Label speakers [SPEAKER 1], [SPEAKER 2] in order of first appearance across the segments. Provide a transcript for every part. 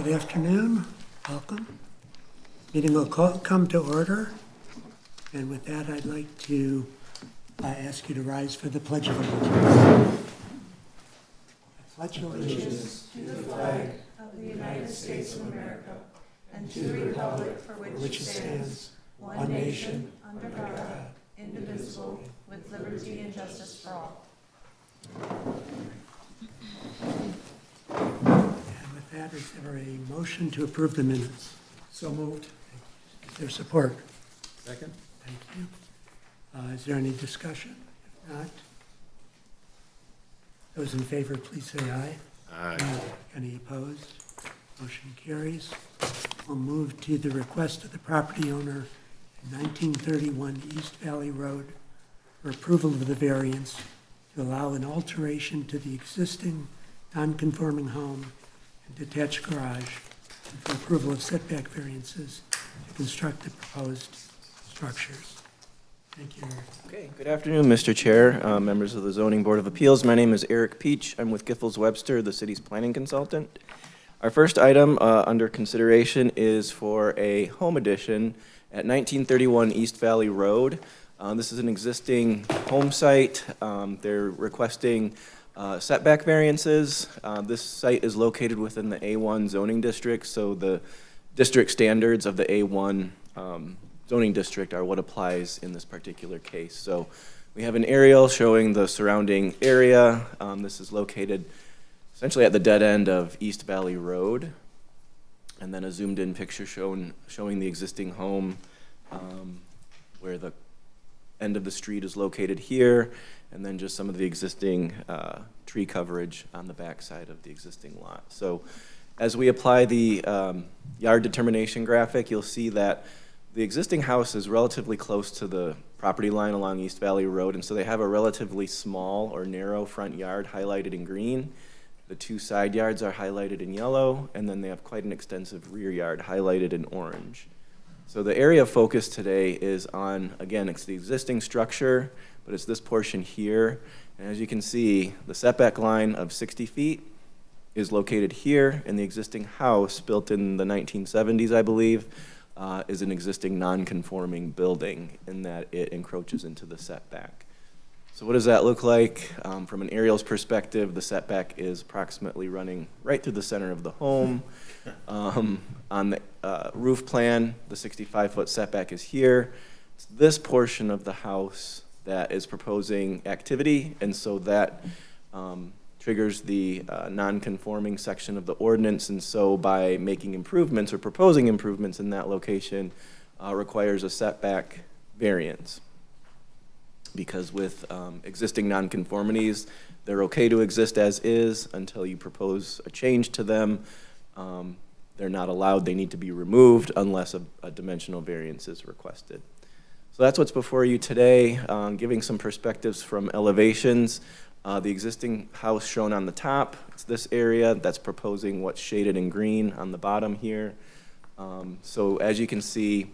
[SPEAKER 1] Good afternoon, welcome. Meeting will come to order. And with that, I'd like to ask you to rise for the Pledge of Allegiance. I pledge allegiance
[SPEAKER 2] To the flag of the United States of America and to the republic for which it stands, one nation, under God, indivisible, with liberty and justice for all.
[SPEAKER 1] And with that, is there a motion to approve the minutes?
[SPEAKER 3] So moved.
[SPEAKER 1] Is there support?
[SPEAKER 3] Second?
[SPEAKER 1] Thank you. Is there any discussion? If not, those in favor, please say aye.
[SPEAKER 3] Aye.
[SPEAKER 1] Any opposed? Motion carries. We'll move to the request of the property owner at 1931 East Valley Road for approval of the variance to allow an alteration to the existing non-conforming home and detached garage, and for approval of setback variances to construct the proposed structures. Thank you.
[SPEAKER 4] Okay, good afternoon, Mr. Chair, members of the Zoning Board of Appeals. My name is Eric Peach. I'm with Giffords Webster, the city's planning consultant. Our first item under consideration is for a home addition at 1931 East Valley Road. This is an existing home site. They're requesting setback variances. This site is located within the A1 zoning district, so the district standards of the A1 zoning district are what applies in this particular case. So we have an aerial showing the surrounding area. This is located essentially at the dead end of East Valley Road. And then a zoomed in picture showing the existing home where the end of the street is located here, and then just some of the existing tree coverage on the back side of the existing lot. So as we apply the yard determination graphic, you'll see that the existing house is relatively close to the property line along East Valley Road, and so they have a relatively small or narrow front yard highlighted in green. The two side yards are highlighted in yellow, and then they have quite an extensive rear yard highlighted in orange. So the area of focus today is on, again, it's the existing structure, but it's this portion here. And as you can see, the setback line of 60 feet is located here, and the existing house, built in the 1970s, I believe, is an existing non-conforming building in that it encroaches into the setback. So what does that look like? From an aerial's perspective, the setback is approximately running right through the center of the home. On the roof plan, the 65-foot setback is here. It's this portion of the house that is proposing activity, and so that triggers the non-conforming section of the ordinance, and so by making improvements or proposing improvements in that location requires a setback variance. Because with existing nonconformities, they're okay to exist as is until you propose a change to them. They're not allowed, they need to be removed unless a dimensional variance is requested. So that's what's before you today, giving some perspectives from elevations. The existing house shown on the top, it's this area that's proposing what's shaded in green on the bottom here. So as you can see,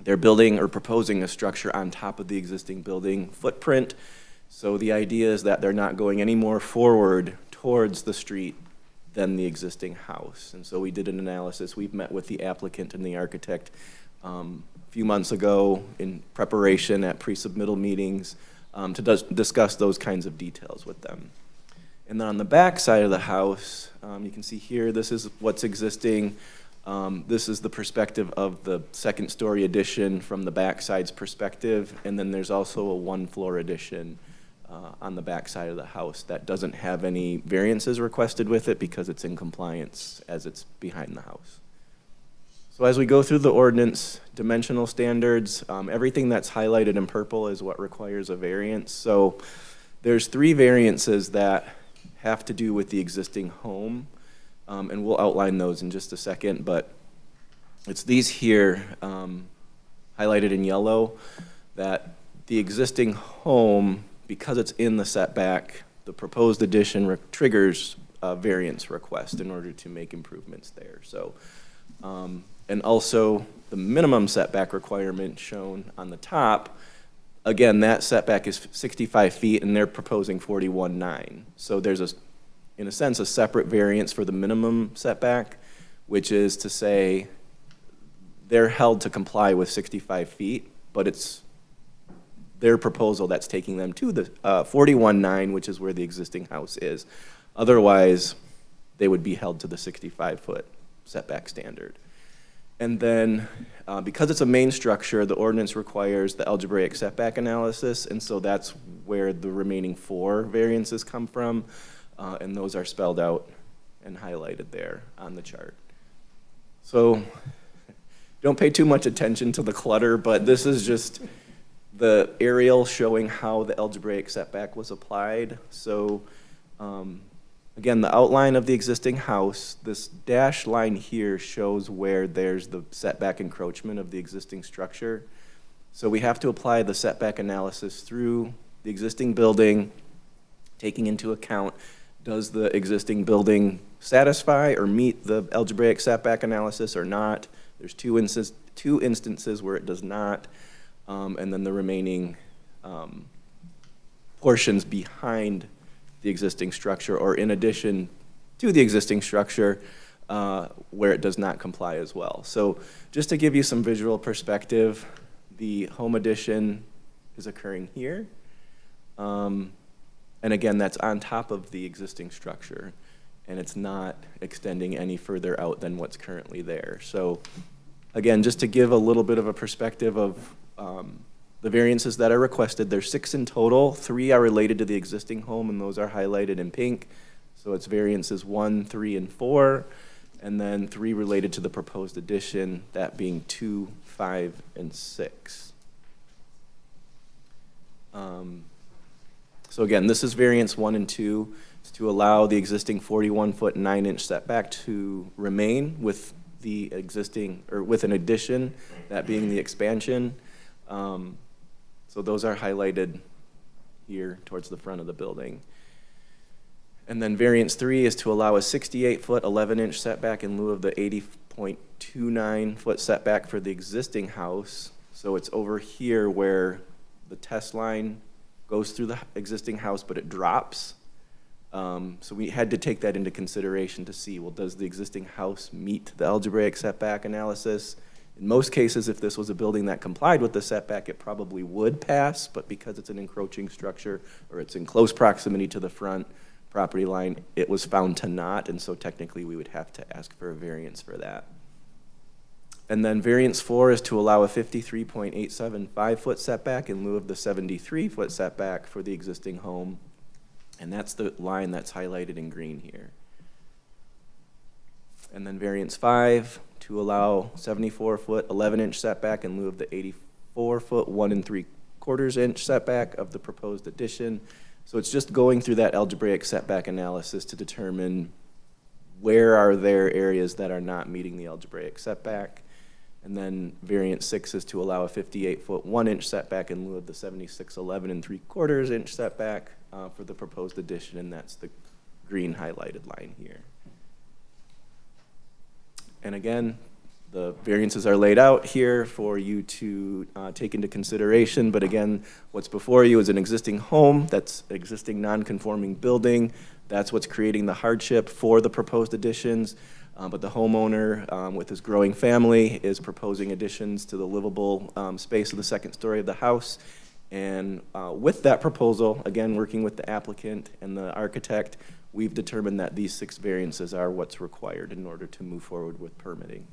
[SPEAKER 4] they're building or proposing a structure on top of the existing building footprint. So the idea is that they're not going any more forward towards the street than the existing house. And so we did an analysis. We've met with the applicant and the architect a few months ago in preparation at pre-submittal meetings to discuss those kinds of details with them. And then on the back side of the house, you can see here, this is what's existing. This is the perspective of the second story addition from the back side's perspective, and then there's also a one floor addition on the back side of the house that doesn't have any variances requested with it because it's in compliance as it's behind the house. So as we go through the ordinance dimensional standards, everything that's highlighted in purple is what requires a variance. So there's 3 variances that have to do with the existing home. And we'll outline those in just a second, but it's these here highlighted in yellow that the existing home, because it's in the setback, the proposed addition triggers a variance request in order to make improvements there. So, and also the minimum setback requirement shown on the top, again, that setback is 65 feet and they're proposing 41.9. So there's in a sense, a separate variance for the minimum setback which is to say they're held to comply with 65 feet, but it's their proposal that's taking them to the 41.9, which is where the existing house is. Otherwise, they would be held to the 65-foot setback standard. And then, because it's a main structure, the ordinance requires the algebraic setback analysis, and so that's where the remaining 4 variances come from, and those are spelled out and highlighted there on the chart. So, don't pay too much attention to the clutter, but this is just the aerial showing how the algebraic setback was applied. So, again, the outline of the existing house, this dashed line here shows where there's the setback encroachment of the existing structure. So we have to apply the setback analysis through the existing building, taking into account, does the existing building satisfy or meet the algebraic setback analysis or not? There's two instances where it does not, and then the remaining portions behind the existing structure or in addition to the existing structure where it does not comply as well. So just to give you some visual perspective, the home addition is occurring here. And again, that's on top of the existing structure, and it's not extending any further out than what's currently there. So again, just to give a little bit of a perspective of the variances that are requested, there's 6 in total. 3 are related to the existing home, and those are highlighted in pink. So it's variances 1, 3, and 4, and then 3 related to the proposed addition, that being 2, 5, and 6. So again, this is variance 1 and 2. It's to allow the existing 41-foot 9-inch setback to remain with the existing, or with an addition, that being the expansion. So those are highlighted here towards the front of the building. And then variance 3 is to allow a 68-foot 11-inch setback in lieu of the 80.29-foot setback for the existing house. So it's over here where the test line goes through the existing house, but it drops. So we had to take that into consideration to see, well, does the existing house meet the algebraic setback analysis? In most cases, if this was a building that complied with the setback, it probably would pass, but because it's an encroaching structure or it's in close proximity to the front property line, it was found to not, and so technically we would have to ask for a variance for that. And then variance 4 is to allow a 53.875-foot setback in lieu of the 73-foot setback for the existing home, and that's the line that's highlighted in green here. And then variance 5, to allow 74-foot 11-inch setback in lieu of the 84-foot 1 3/4 inch setback of the proposed addition. So it's just going through that algebraic setback analysis to determine where are there areas that are not meeting the algebraic setback. And then variance 6 is to allow a 58-foot 1-inch setback in lieu of the 76 11 3/4 inch setback for the proposed addition, and that's the green highlighted line here. And again, the variances are laid out here for you to take into consideration, but again, what's before you is an existing home, that's existing non-conforming building, that's what's creating the hardship for the proposed additions, but the homeowner with his growing family is proposing additions to the livable space of the second story of the house. And with that proposal, again, working with the applicant and the architect, we've determined that these 6 variances are what's required in order to move forward with permitting.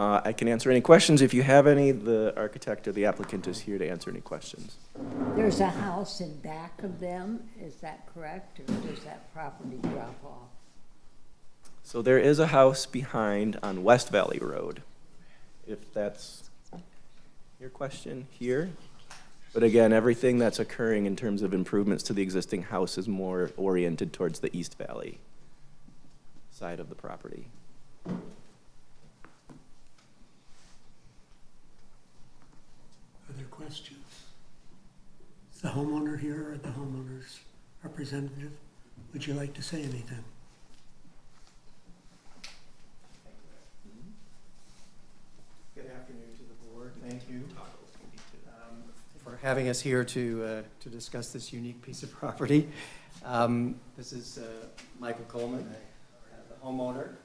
[SPEAKER 4] I can answer any questions if you have any. The architect or the applicant is here to answer any questions.
[SPEAKER 5] There's a house in back of them, is that correct, or does that property drop off?
[SPEAKER 4] So there is a house behind on West Valley Road, if that's your question here. But again, everything that's occurring in terms of improvements to the existing house is more oriented towards the East Valley side of the property.
[SPEAKER 1] Other questions? Is the homeowner here or the homeowner's representative? Would you like to say anything?
[SPEAKER 6] Good afternoon to the board. Thank you for having us here to discuss this unique piece of property. This is Michael Coleman, the homeowner.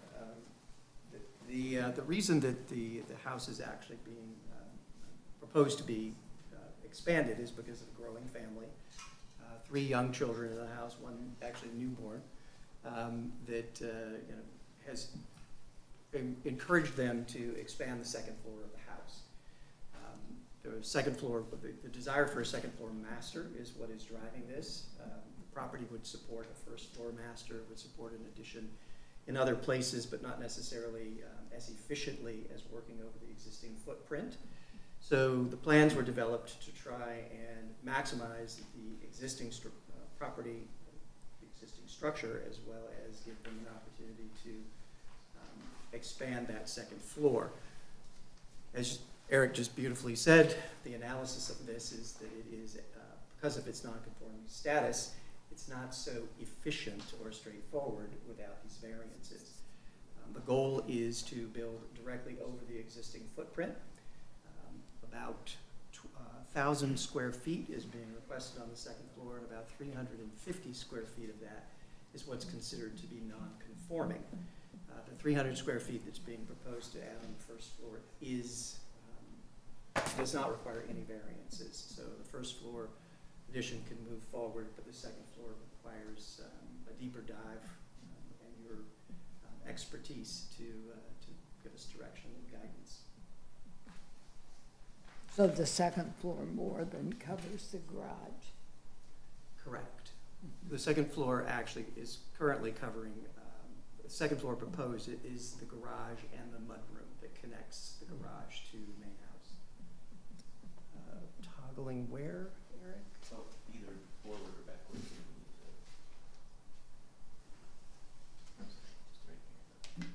[SPEAKER 6] The reason that the house is actually being proposed to be expanded is because of a growing family. 3 young children in the house, one actually newborn, that has encouraged them to expand the second floor of the house. The second floor, the desire for a second floor master is what is driving this. The property would support a first floor master, would support an addition in other places, but not necessarily as efficiently as working over the existing footprint. So the plans were developed to try and maximize the existing property, the existing structure, as well as give them an opportunity to expand that second floor. As Eric just beautifully said, the analysis of this is that it is, because of its non-conforming status, it's not so efficient or straightforward without these variances. The goal is to build directly over the existing footprint. About 1,000 square feet is being requested on the second floor, and about 350 square feet of that is what's considered to be non-conforming. The 300 square feet that's being proposed to add on the first floor does not require any variances. So the first floor addition can move forward, but the second floor requires a deeper dive and your expertise to give us direction and guidance.
[SPEAKER 5] So the second floor more than covers the garage?
[SPEAKER 6] Correct. The second floor actually is currently covering, the second floor proposed is the garage and the mudroom that connects the garage to the main house. Toggling where, Eric?
[SPEAKER 7] So either forward or backwards.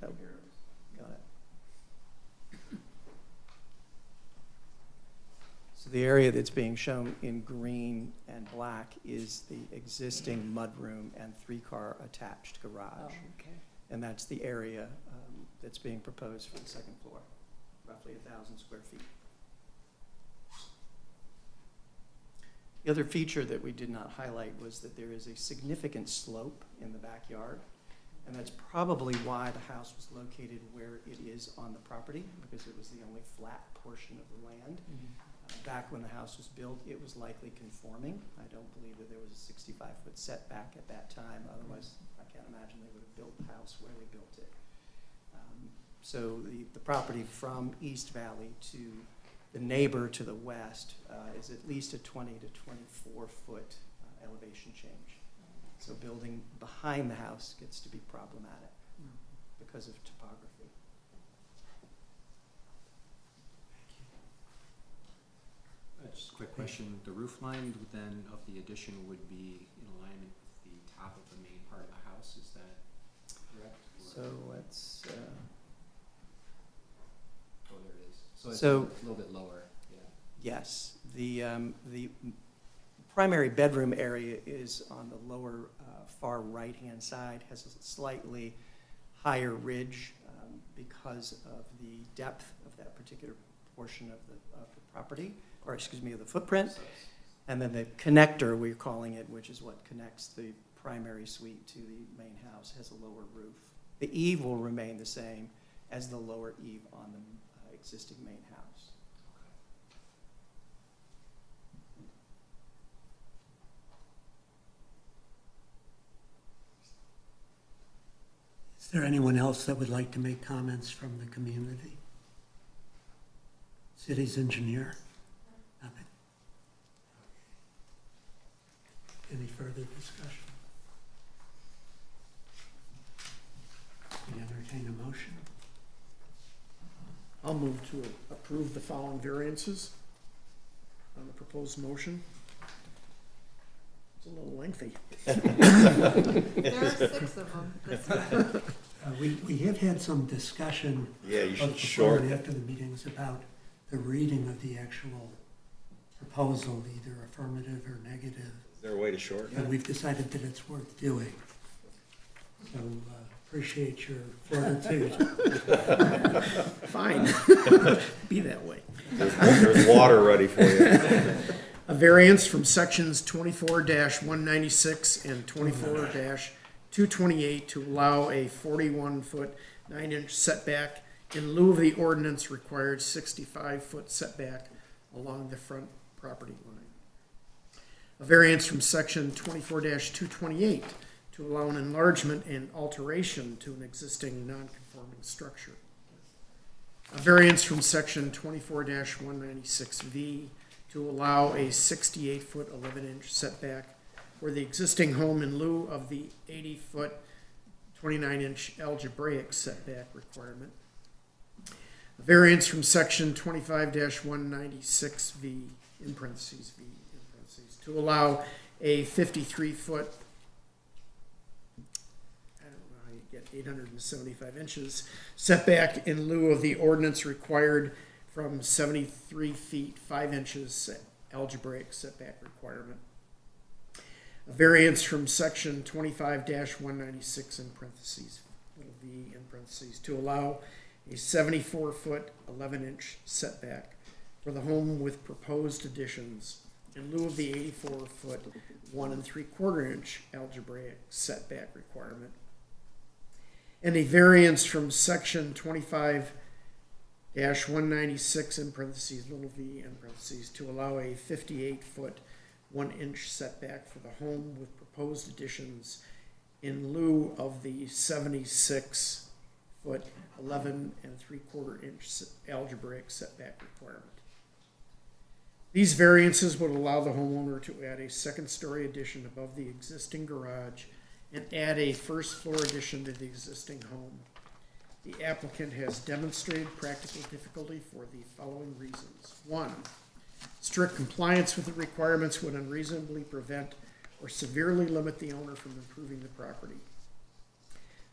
[SPEAKER 6] Oh, got it. So the area that's being shown in green and black is the existing mudroom and 3-car attached garage.
[SPEAKER 5] Oh, okay.
[SPEAKER 6] And that's the area that's being proposed for the second floor, roughly 1,000 square feet. The other feature that we did not highlight was that there is a significant slope in the backyard, and that's probably why the house was located where it is on the property, because it was the only flat portion of the land. Back when the house was built, it was likely conforming. I don't believe that there was a 65-foot setback at that time. Otherwise, I can't imagine they would have built the house where they built it. So the property from East Valley to the neighbor to the west is at least a 20 to 24-foot elevation change. So building behind the house gets to be problematic because of topography.
[SPEAKER 7] Just a quick question. The roof line then of the addition would be in alignment with the top of the main part of the house, is that correct?
[SPEAKER 6] So let's,
[SPEAKER 7] Oh, there it is. So it's
[SPEAKER 6] So-
[SPEAKER 7] a little bit lower, yeah.
[SPEAKER 6] yes, the primary bedroom area is on the lower far right-hand side, has a slightly higher ridge because of the depth of that particular portion of the property, or excuse me, of the footprint.
[SPEAKER 7] So it's-
[SPEAKER 6] And then the connector, we're calling it, which is what connects the primary suite to the main house, has a lower roof. The eave will remain the same as the lower eave on the existing main house.
[SPEAKER 1] Is there anyone else that would like to make comments from the community? City's engineer? Nothing. Any further discussion? We entertain a motion.
[SPEAKER 3] I'll move to approve the following variances on the proposed motion. It's a little lengthy.
[SPEAKER 2] There are 6 of them this time.
[SPEAKER 1] We have had some discussion.
[SPEAKER 8] Yeah, you should
[SPEAKER 1] both before
[SPEAKER 8] shorten
[SPEAKER 1] and
[SPEAKER 8] it.
[SPEAKER 1] after the meetings about the reading of the actual proposal, either affirmative or negative.
[SPEAKER 8] Is there a way to shorten
[SPEAKER 1] And
[SPEAKER 8] it?
[SPEAKER 1] we've decided that it's worth doing. So appreciate your fortitude.
[SPEAKER 3] Fine. Be that way.
[SPEAKER 8] There's water ready for you.
[SPEAKER 3] A variance from sections 24-196 and 24-228 to allow a 41-foot, 9-inch setback in lieu of the ordinance required 65-foot setback along the front property line. A variance from section 24-228 to allow an enlargement and alteration to an existing non-conforming structure. A variance from section 24-196V to allow a 68-foot, 11-inch setback for the existing home in lieu of the 80-foot, 29-inch algebraic setback requirement. A variance from section 25-196V, in parentheses, V, in parentheses, to allow a 53-foot, I don't know how you get 875 inches, setback in lieu of the ordinance required from 73 feet, 5 inches algebraic setback requirement. A variance from section 25-196 in parentheses, little v in parentheses, to allow a 74-foot, 11-inch setback for the home with proposed additions in lieu of the 84-foot, 1 3/4-inch algebraic setback requirement. And a variance from section 25-196 in parentheses, little v in parentheses, to allow a 58-foot, 1-inch setback for the home with proposed additions in lieu of the 76-foot, 11 3/4-inch algebraic setback requirement. These variances would allow the homeowner to add a second-story addition above the existing garage and add a first-floor addition to the existing home. The applicant has demonstrated practical difficulty for the following reasons. 1, strict compliance with the requirements would unreasonably prevent or severely limit the owner from improving the property.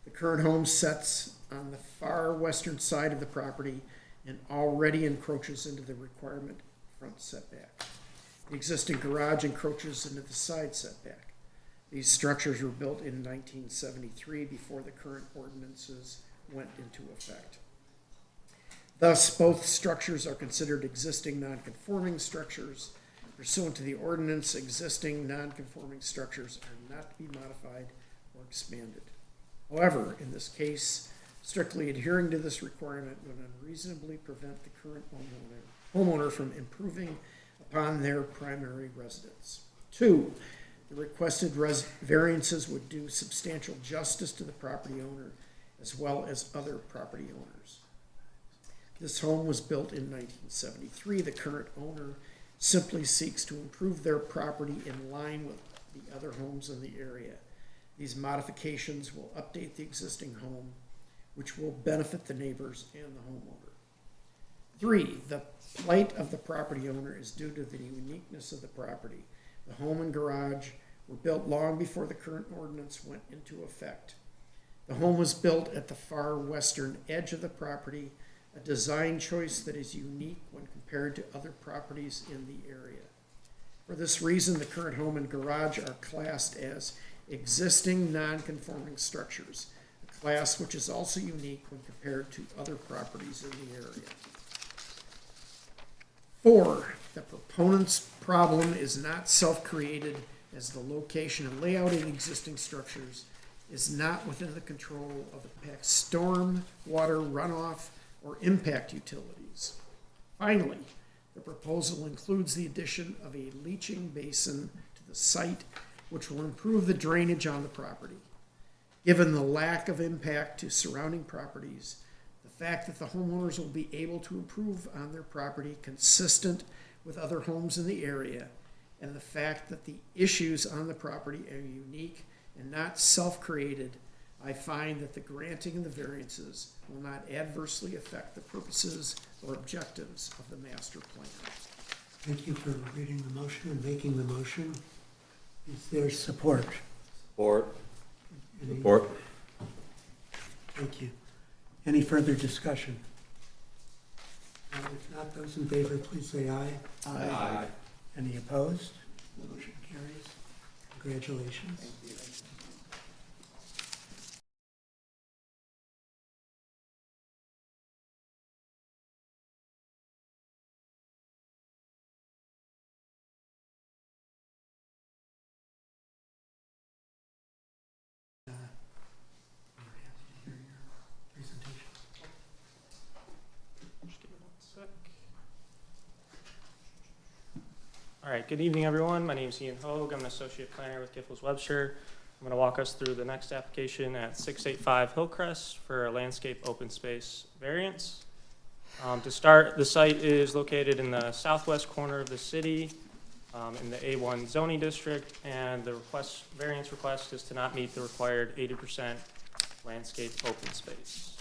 [SPEAKER 3] The current home sits on the far western side of the property and already encroaches into the requirement front setback. The existing garage encroaches into the side setback. These structures were built in 1973 before the current ordinances went into effect. Thus, both structures are considered existing non-conforming structures. Pursuant to the ordinance, existing non-conforming structures are not to be modified or expanded. However, in this case, strictly adhering to this requirement would unreasonably prevent the current homeowner from improving upon their primary residence. 2, the requested variances would do substantial justice to the property owner as well as other property owners. This home was built in 1973. The current owner simply seeks to improve their property in line with the other homes in the area. These modifications will update the existing home, which will benefit the neighbors and the homeowner. 3, the plight of the property owner is due to the uniqueness of the property. The home and garage were built long before the current ordinance went into effect. The home was built at the far western edge of the property, a design choice that is unique when compared to other properties in the area. For this reason, the current home and garage are classed as existing non-conforming structures, a class which is also unique when compared to other properties in the area. 4, the proponent's problem is not self-created, as the location and layout of the existing structures is not within the control of the PAC's storm, water, runoff, or impact utilities. Finally, the proposal includes the addition of a leaching basin to the site, which will improve the drainage on the property. Given the lack of impact to surrounding properties, the fact that the homeowners will be able to improve on their property consistent with other homes in the area, and the fact that the issues on the property are unique and not self-created, I find that the granting of the variances will not adversely affect the purposes or objectives of the master plan.
[SPEAKER 1] Thank you for reading the motion and making the motion. Is there support?
[SPEAKER 8] Support.
[SPEAKER 1] Any-
[SPEAKER 8] Support.
[SPEAKER 1] Thank you. Any further discussion? If not, those in favor, please say aye.
[SPEAKER 8] Aye.
[SPEAKER 1] Any opposed? Motion carries. Congratulations.
[SPEAKER 6] Thank you.
[SPEAKER 8] right, good evening, everyone. My name is Ian Hogue. I'm an associate planner with Giffords Webster. I'm going to walk us through the next application at 685 Hillcrest for a landscape open space variance. To start, the site is located in the southwest corner of the city in the A1 zoning district, and the variance request is to not meet the required 80% landscape open space.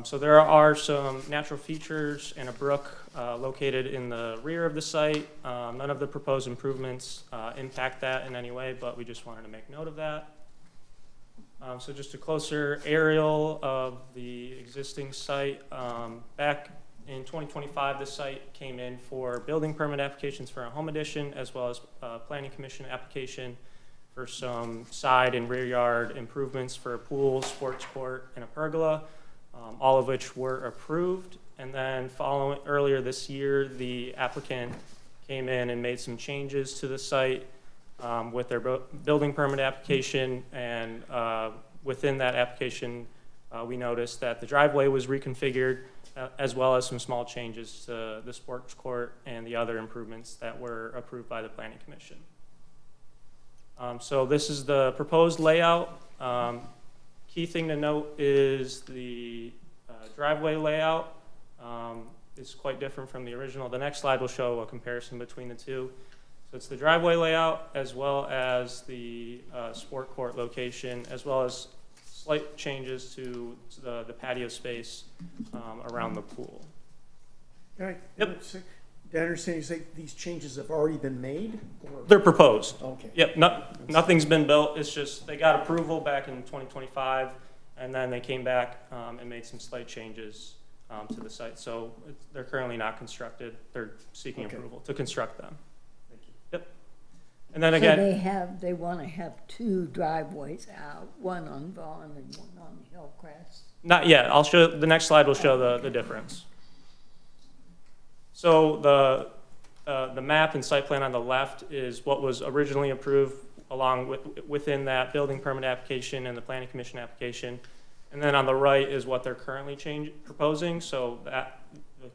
[SPEAKER 8] So there are some natural features and a brook located in the rear of the site. None of the proposed improvements impact that in any way, but we just wanted to make note of that. So just a closer aerial of the existing site. Back in 2025, the site came in for building permit applications for a home addition, as well as a planning commission application for some side and rear yard improvements for a pool, sports court, and a pergola, all of which were approved. And then earlier this year, the applicant came in and made some changes to the site with their building permit application, and within that application, we noticed that the driveway was reconfigured, as well as some small changes to the sports court and the other improvements that were approved by the Planning Commission. So this is the proposed layout. Key thing to note is the driveway layout is quite different from the original. The next slide will show a comparison between the two. So it's the driveway layout, as well as the sport court location, as well as slight changes to the patio space around the pool.
[SPEAKER 3] All right.
[SPEAKER 8] Yep.
[SPEAKER 3] Did I understand you say these changes have already been made? Or?
[SPEAKER 8] They're proposed.
[SPEAKER 3] Okay.
[SPEAKER 8] Yep, nothing's been built. It's just they got approval back in 2025, and then they came back and made some slight changes to the site. So they're currently not constructed. They're seeking approval to construct them.
[SPEAKER 3] Thank you.
[SPEAKER 8] Yep. And then
[SPEAKER 5] So
[SPEAKER 8] again,
[SPEAKER 5] they want to have two driveways out, one on Vaughn and one on Hillcrest.
[SPEAKER 8] not yet. I'll show, the next slide will show the difference. So the map and site plan on the left is what was originally approved within that building permit application and the planning commission application. And then on the right is what they're currently proposing. So the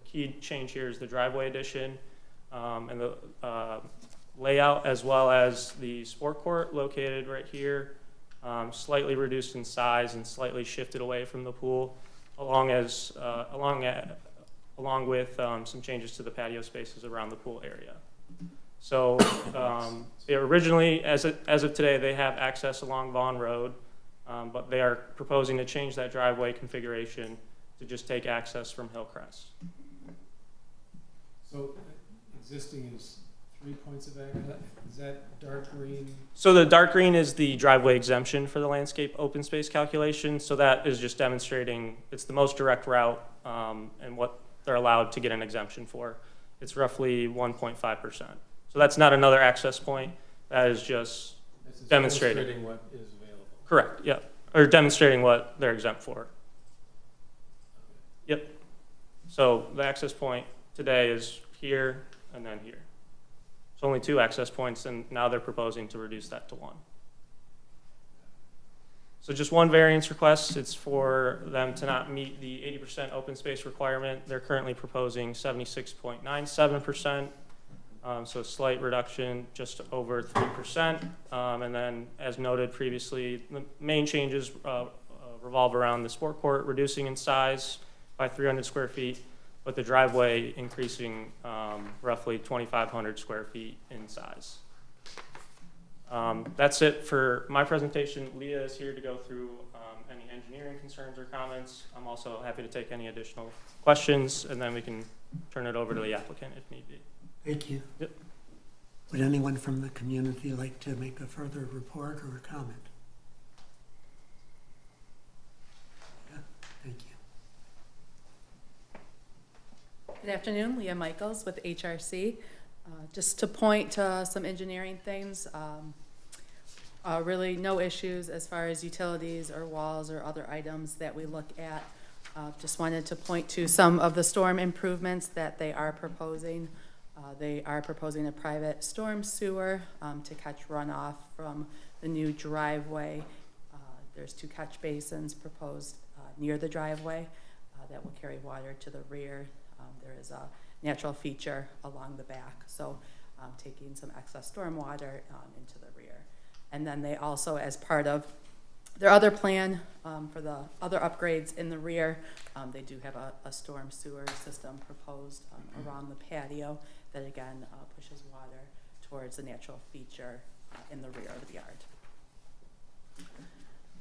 [SPEAKER 8] key change here is the driveway addition and the layout, as well as the sport court located right here, slightly reduced in size and slightly shifted away from the pool, along with some changes to the patio spaces around the pool area. So originally, as of today, they have access along Vaughn Road, but they are proposing to change that driveway configuration to just take access from Hillcrest.
[SPEAKER 9] So existing is 3 points of access. Is that dark green?
[SPEAKER 8] So the dark green is the driveway exemption for the landscape open space calculation. So that is just demonstrating it's the most direct route and what they're allowed to get an exemption for. It's roughly 1.5%. So that's not another access point. That is just demonstrating
[SPEAKER 9] what is available.
[SPEAKER 8] Correct, yep. Or demonstrating what they're exempt for. Yep. So the access point today is here and then here. It's only 2 access points, and now they're proposing to reduce that to 1. So just one variance request. It's for them to not meet the 80% open space requirement. They're currently proposing 76.97%. So a slight reduction, just over 3%. And then, as noted previously, the main changes revolve around the sport court reducing in size by 300 square feet, but the driveway increasing roughly 2,500 square feet in size. That's it for my presentation. Leah is here to go through any engineering concerns or comments. I'm also happy to take any additional questions, and then we can turn it over to the applicant if need be.
[SPEAKER 1] Thank you.
[SPEAKER 8] Yep.
[SPEAKER 1] Would anyone from the community like to make a further report or a comment? Yeah, thank you.
[SPEAKER 2] Good afternoon, Leah Michaels with HRC. Just to point to some engineering things, really no issues as far as utilities or walls or other items that we look at. Just wanted to point to some of the storm improvements that they are proposing. They are proposing a private storm sewer to catch runoff from the new driveway. There's 2 catch basins proposed near the driveway that will carry water to the rear. There is a natural feature along the back. So taking some excess stormwater into the rear. And then they also, as part of their other plan for the other upgrades in the rear, they do have a storm sewer system proposed around the patio that again pushes water towards the natural feature in the rear of the yard.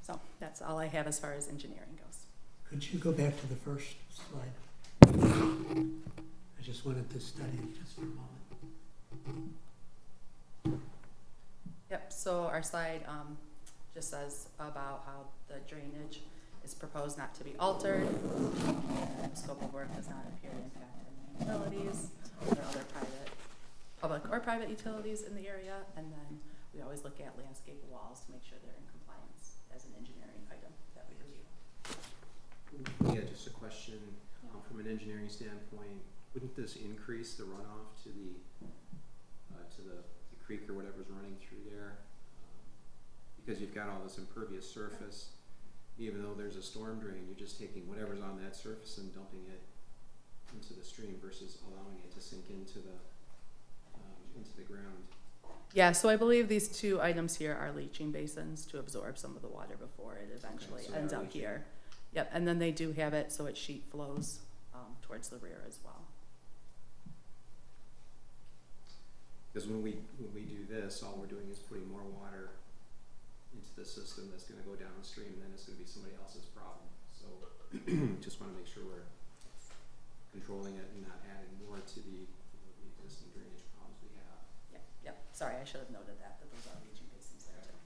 [SPEAKER 2] So that's all I have as far as engineering goes.
[SPEAKER 1] Could you go back to the first slide? I just wanted to study it just for a moment.
[SPEAKER 2] Yep, so our slide just says about how the drainage is proposed not to be altered. The scope of work does not appear to impact any utilities or other public or private utilities in the area. And then we always look at landscape walls to make sure they're in compliance as an engineering item that we review.
[SPEAKER 7] Yeah, just a question, from an engineering standpoint, wouldn't this increase the runoff to the creek or whatever's running through there? Because you've got all this impervious surface, even though there's a storm drain, you're just taking whatever's on that surface and dumping it into the stream versus allowing it to sink into the ground.
[SPEAKER 2] Yeah, so I believe these two items here are leaching basins to absorb some of the water before it eventually
[SPEAKER 7] so
[SPEAKER 2] ends
[SPEAKER 7] they're
[SPEAKER 2] up
[SPEAKER 7] leaching.
[SPEAKER 2] here. Yep, and then they do have it so it sheet flows towards the rear as well.
[SPEAKER 7] Because when we do this, all we're doing is putting more water into the system that's gonna go downstream, and then it's gonna be somebody else's problem. So just wanna make sure we're controlling it and not adding more to the existing drainage problems we have.
[SPEAKER 2] Yep, sorry, I should have noted that those are leaching basins there too.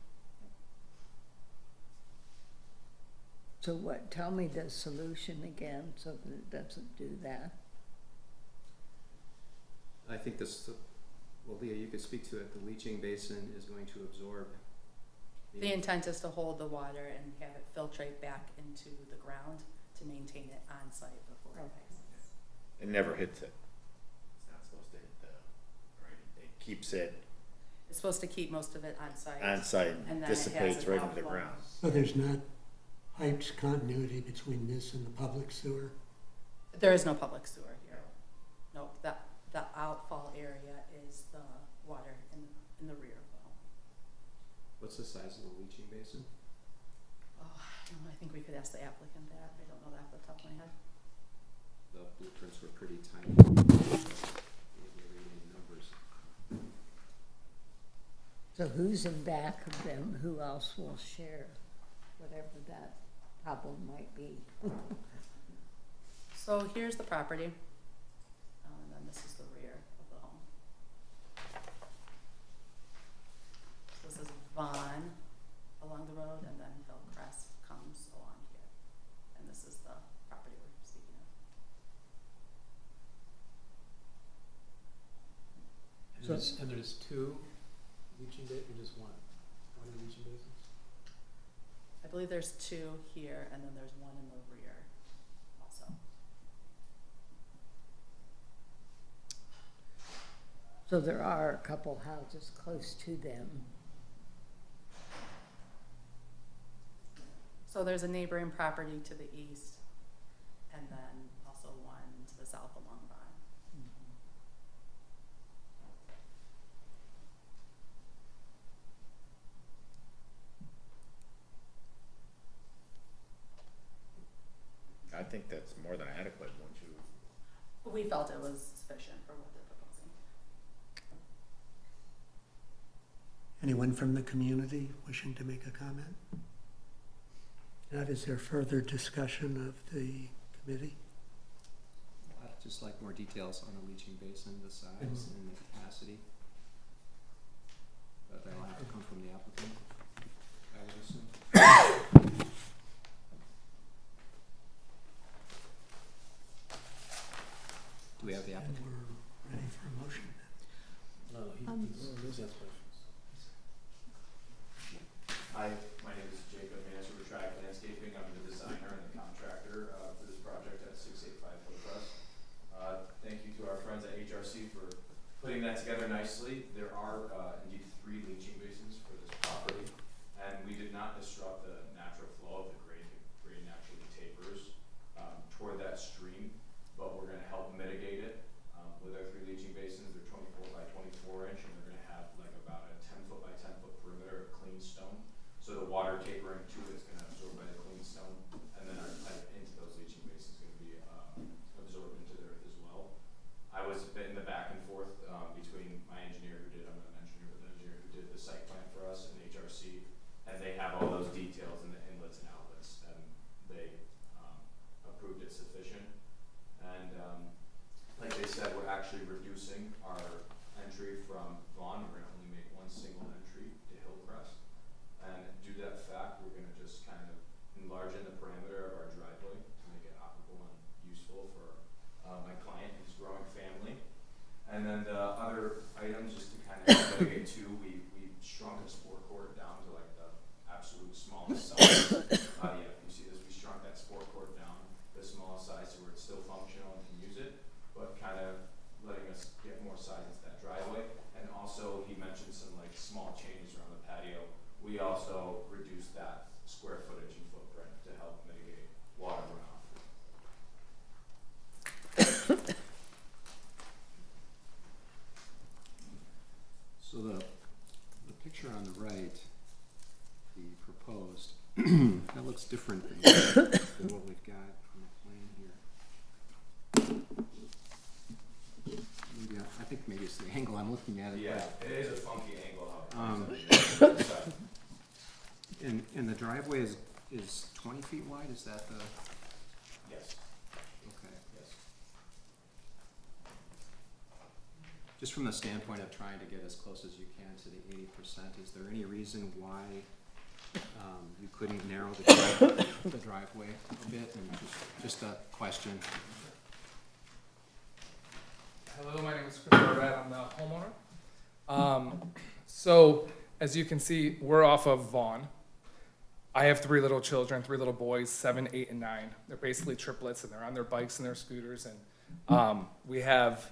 [SPEAKER 5] So what, tell me the solution again so that it doesn't do that.
[SPEAKER 7] I think this, well, Leah, you could speak to it. The leaching basin is going to absorb
[SPEAKER 2] The intent is to hold the water and have it filtrate back into the ground to maintain it on site before it exits.
[SPEAKER 10] It never hits it. It's not supposed to hit right? It keeps it
[SPEAKER 2] It's supposed to keep most of it on site.
[SPEAKER 10] on site
[SPEAKER 2] And
[SPEAKER 10] and
[SPEAKER 2] then it has
[SPEAKER 10] dissipates
[SPEAKER 2] an
[SPEAKER 10] right into the
[SPEAKER 2] outflow.
[SPEAKER 10] ground.
[SPEAKER 1] So there's not piped continuity between this and the public sewer?
[SPEAKER 2] There is no public sewer here. Nope, the outfall area is the water in the rear of the home.
[SPEAKER 7] What's the size of the leaching basin?
[SPEAKER 2] Oh, I don't know, I think we could ask the applicant that. I don't know that off the top of my head.
[SPEAKER 7] The blueprints were pretty tiny. Numbers.
[SPEAKER 5] So who's in back of them? Who else will share whatever that problem might be?
[SPEAKER 2] So here's the property, and then this is the rear of the home. So this is Vaughn along the road, and then Hillcrest comes along here. And this is the property we're speaking of.
[SPEAKER 9] And there's two leaching basins, or just one? One leaching basins?
[SPEAKER 2] I believe there's two here, and then there's one in the rear also.
[SPEAKER 5] So there are a couple houses close to them.
[SPEAKER 2] So there's a neighboring property to the east, and then also one to the south along Vaughn.
[SPEAKER 10] I think that's more than adequate, won't you?
[SPEAKER 2] We felt it was sufficient for what they're proposing.
[SPEAKER 1] Anyone from the community wishing to make a comment? Not, is there further discussion of the committee?
[SPEAKER 7] I'd just like more details on the leaching basin, the size and the capacity. But that'll have to come from the applicant, I would assume. Do we have the
[SPEAKER 1] And
[SPEAKER 7] applicant?
[SPEAKER 1] we're ready for a motion.
[SPEAKER 9] No, he's got questions.
[SPEAKER 11] Hi, my name is Jacob Mansur with Track Landscaping. I'm the designer and the contractor for this project at 685 Hillcrest. Thank you to our friends at HRC for putting that together nicely. There are indeed 3 leaching basins for this property, and we did not disrupt the natural flow of the grade. The grade naturally tapers toward that stream, but we're going to help mitigate it with our 3 leaching basins. They're 24 by 24 inch. we also reduce that square footage and footprint to help mitigate water runoff.
[SPEAKER 7] So the picture on the right, the proposed, that looks different than what we've got on the plan here. Maybe, I think maybe it's the angle I'm looking at it.
[SPEAKER 11] Yeah, it is a funky angle how it
[SPEAKER 7] Um,
[SPEAKER 11] comes in. So,
[SPEAKER 7] And the driveway is 20 feet wide, is that the,
[SPEAKER 11] yes,
[SPEAKER 7] okay.
[SPEAKER 11] yes.
[SPEAKER 7] Just from the standpoint of trying to get as close as you can to the 80%, is there any reason why you couldn't narrow the driveway a bit? And just a question.
[SPEAKER 12] Hello, my name is Christopher Red. I'm the homeowner. So, as you can see, we're off of Vaughn. I have 3 little children, 3 little boys, 7, 8, and 9. They're basically triplets, and they're on their bikes and their scooters. And we have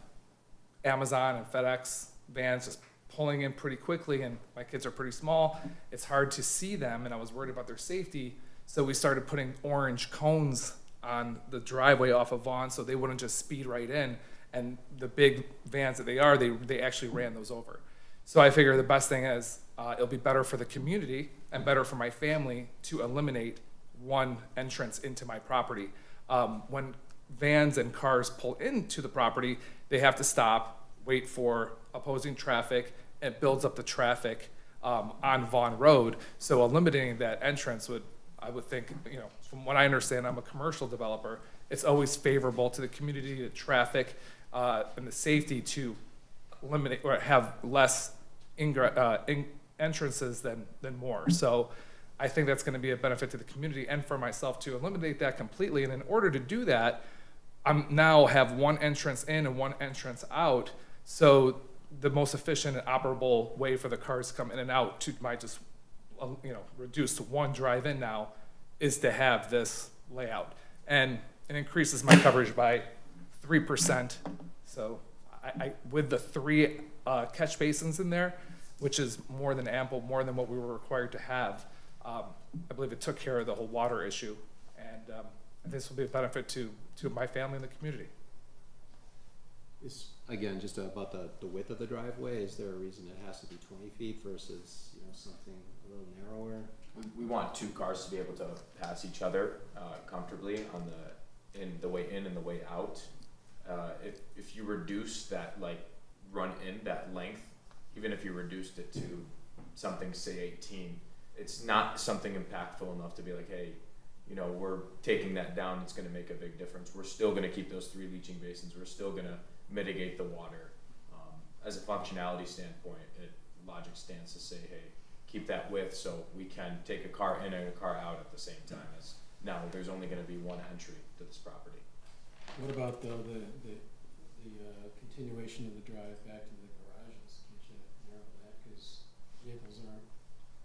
[SPEAKER 12] Amazon and FedEx vans just pulling in pretty quickly, and my kids are pretty small. It's hard to see them, and I was worried about their safety. So we started putting orange cones on the driveway off of Vaughn so they wouldn't just speed right in. And the big vans that they are, they actually ran those over. So I figure the best thing is it'll be better for the community and better for my family to eliminate one entrance into my property. When vans and cars pull into the property, they have to stop, wait for opposing traffic. It builds up the traffic on Vaughn Road. So eliminating that entrance would, I would think, you know, from what I understand, I'm a commercial developer. It's always favorable to the community, the traffic, and the safety to eliminate or have less entrances than more. So I think that's going to be a benefit to the community and for myself to eliminate that completely. And in order to do that, I'm now have one entrance in and one entrance out. So the most efficient and operable way for the cars to come in and out to my just, reduce to one drive in now is to have this layout. And it increases my coverage by 3%. So I with the 3 catch basins in there, which is more than ample, more than what we were required to have, I believe it took care of the whole water issue. And this will be a benefit to my family and the community.
[SPEAKER 7] Is, again, just about the width of the driveway, is there a reason it has to be 20 feet versus, something a little narrower?
[SPEAKER 11] We want 2 cars to be able to pass each other comfortably on in the way in and the way out. If you reduce that run in that length, even if you reduced it to something say 18, it's not something impactful enough to be like, hey, we're taking that down. It's going to make a big difference. We're still going to keep those 3 leaching basins. We're still going to mitigate the water. As a functionality standpoint, logic stands to say, hey, keep that width so we can take a car in and a car out at the same time. As now there's only going to be one entry to this property.
[SPEAKER 9] What about though the continuation of the drive back to the garages? Can't you narrow that, because vehicles aren't,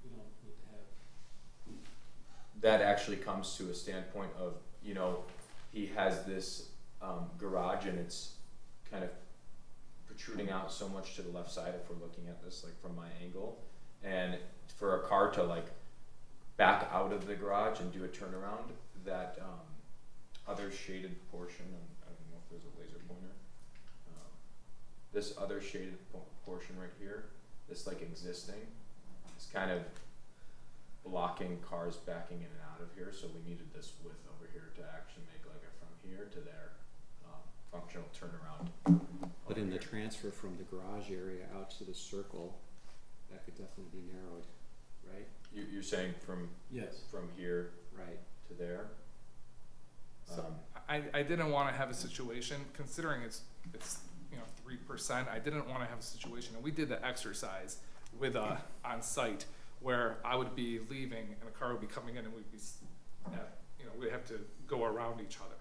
[SPEAKER 9] you don't need to have.
[SPEAKER 11] That actually comes to a standpoint of, he has this garage and it's kind of protruding out so much to the left side if we're looking at this from my angle, and for a car to back out of the garage and do a turnaround, that other shaded portion, I don't know if there's a laser pointer, this other shaded portion right here, this existing, is kind of blocking cars backing in and out of here, so we needed this width over here to actually make a from here to there functional turnaround.
[SPEAKER 7] But in the transfer from the garage area out to the circle, that could definitely be narrowed, right?
[SPEAKER 11] You're saying from
[SPEAKER 9] Yes.
[SPEAKER 11] from here
[SPEAKER 7] Right.
[SPEAKER 11] to there?
[SPEAKER 12] So I didn't want to have a situation, considering it's 3%. I didn't want to have a situation, and we did the exercise with on site where I would be leaving and a car would be coming in, and we'd be, we'd have to go around each other.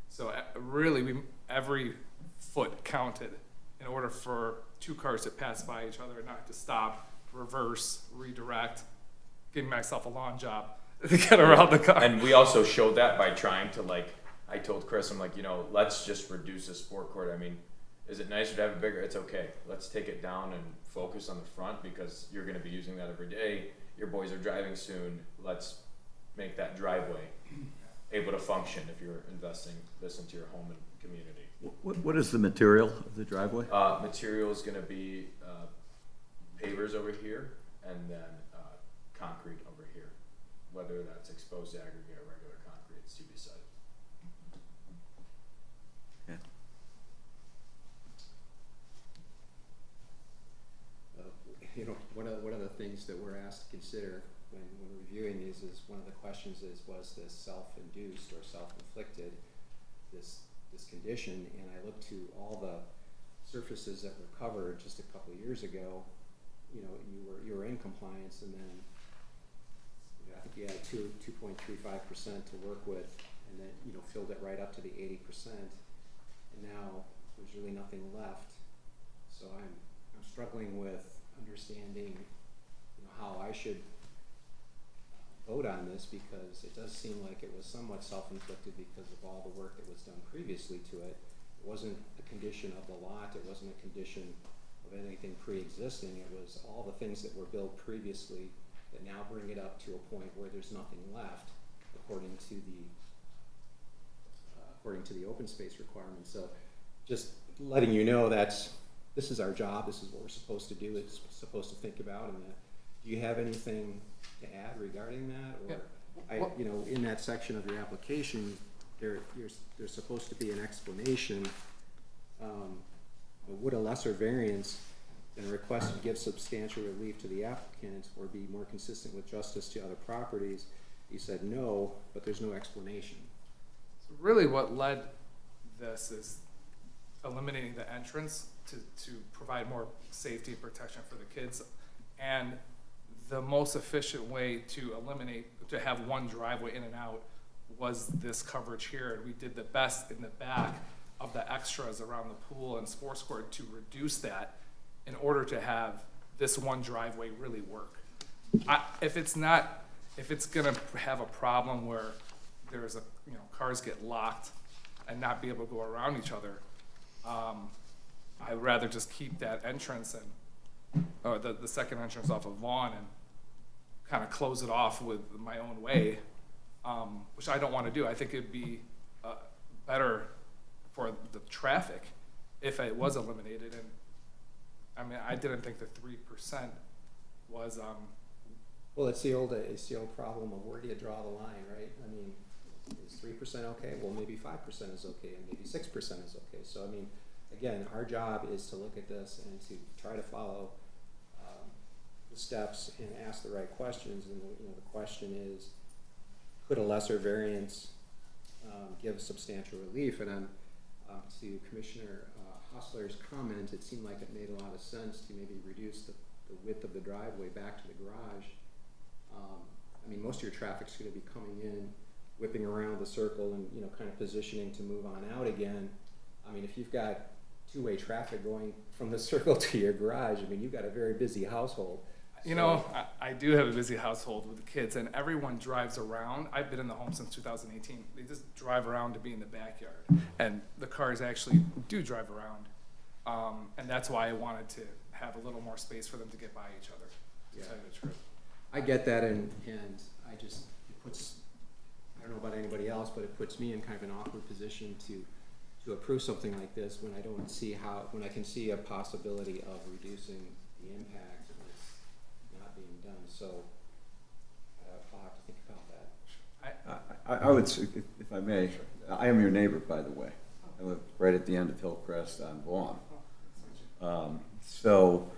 [SPEAKER 12] So really, every foot counted in order for 2 cars to pass by each other and not to stop, reverse, redirect, giving myself a long job to get around the car.
[SPEAKER 11] And we also showed that by trying to I told Chris, I'm let's just reduce the sport court. I mean, Is it nicer to have it bigger? It's okay. Let's take it down and focus on the front because you're gonna be using that every day. Your boys are driving soon. Let's make that driveway able to function if you're investing this into your home and community.
[SPEAKER 10] What is the material of the driveway?
[SPEAKER 11] Material is gonna be, pavers over here and then, concrete over here. Whether that's exposed aggregate or regular concrete, it's to be decided.
[SPEAKER 7] You know, one of the things that we're asked to consider when reviewing these is, one of the questions is, was this self-induced or self-inflicted, this condition? And I looked to all the surfaces that were covered just a couple of years ago. You know, you were in compliance, and then I think you had 2.35% to work with, and then filled it right up to the 80%. And now there's really nothing left. So I'm struggling with understanding how I should vote on this, because it does seem like it was somewhat self-inflicted because of all the work that was done previously to it. It wasn't a condition of the lot, it wasn't a condition of anything pre-existing, it was all the things that were built previously that now bring it up to a point where there's nothing left according to the open space requirements. So just letting you know this is our job, this is what we're supposed to do, it's supposed to think about. And that, do you have anything to add regarding that? Or
[SPEAKER 12] Yeah.
[SPEAKER 7] In that section of your application, there's supposed to be an explanation. Would a lesser variance than a request to give substantial relief to the applicant or be more consistent with justice to other properties? You said no, but there's no explanation.
[SPEAKER 12] So really what led this is eliminating the entrance to provide more safety and protection for the kids. And the most efficient way to have one driveway in and out was this coverage here. And we did the best in the back of the extras around the pool and sports court to reduce that in order to have this one driveway really work. If it's gonna have a problem where there's cars get locked and not be able to go around each other, I'd rather just keep that entrance or the second entrance off of Vaughn and kind of close it off with my own way, which I don't want to do. I think it'd be better for the traffic if it was eliminated. And I mean, I didn't think the 3% was.
[SPEAKER 6] Well, it's the old problem of where do you draw the line, right? I mean, is 3% okay? Well, maybe 5% is okay, and maybe 6% is okay. So I mean, again, our job is to look at this and to try to follow the steps and ask the right questions. And the question is, could a lesser variance give substantial relief? And to Commissioner Hostler's comment, it seemed like it made a lot of sense to maybe reduce the width of the driveway back to the garage. I mean, most of your traffic's going to be coming in, whipping around the circle, and kind of positioning to move on out again. I mean, if you've got two-way traffic going from the circle to your garage, I mean, you've got a very busy household.
[SPEAKER 12] I do have a busy household with the kids, and everyone drives around. I've been in the home since 2018. They just drive around to be in the backyard, and the cars actually do drive around. And that's why I wanted to have a little more space for them to get by each other, to tell you the truth.
[SPEAKER 6] I get that, and I just, I don't know about anybody else, but it puts me in kind of an awkward position to approve something like this when I can see a possibility of reducing the impact of this not being done. So I'll have to think about that.
[SPEAKER 10] I would, if I may, I am your neighbor, by the way. I live right at the end of Hillcrest on Vaughn. So